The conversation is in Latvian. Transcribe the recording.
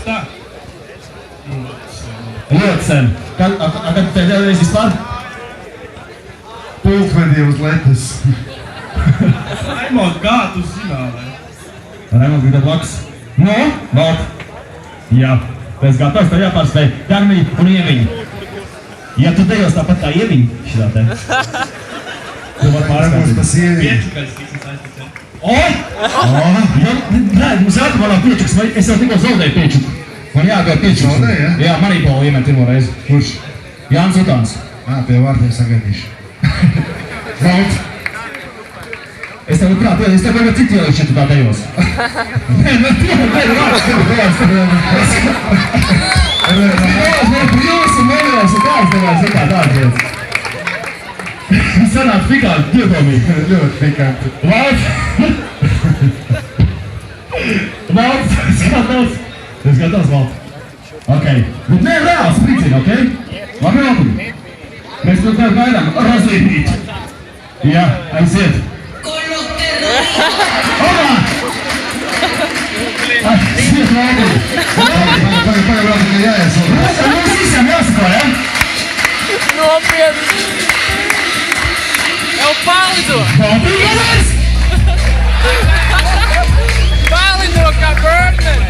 Tā. Ļoti sen. Kad tev vēlreiz vispār? Pulkvedī uz letes. Raimond, kā tu zināji? Raimond, bija blakus. No, valt. Jā, tas gatavs, tev jāpārspēj Dagmī un Ieviņu. Ja tu dejos tāpat kā Ieviņu, šitā te. Tu var pārspēt. Piečukais tiksim saistīts. Oi! Nē, mums jātu manā piečuks, vai es jau tikko zaudēju piečuku. Man jāgāja piečuks. Zaudēji, ja? Jā, manī Paula iemet pirmo reizi. Kurš? Jānis Utāns. Pie vārtiem sagaidīšu. Valt. Es tev prātu, es tev vēl citu ielīšu, ja tu tā dejos. Nē, vārds, brīvs un nevarēs, un kāds devās, ja kā tāds vietas. Sanāk pikanti, iedomīgi. Ļoti pikanti. Valt, es gatavs, Valt. Ok, bet nē, reāli spricina, ok? Labi, labi. Mēs tur vēl gaidām razlītīt. Jā, aiziet. Oba! Aiziet, Valdi. Pagaidām, ka jāiesaukt. Mums visiem jāsako, ja? Nopietni! Jau pauzo! Valdi, galvais! Palido kā Birdman!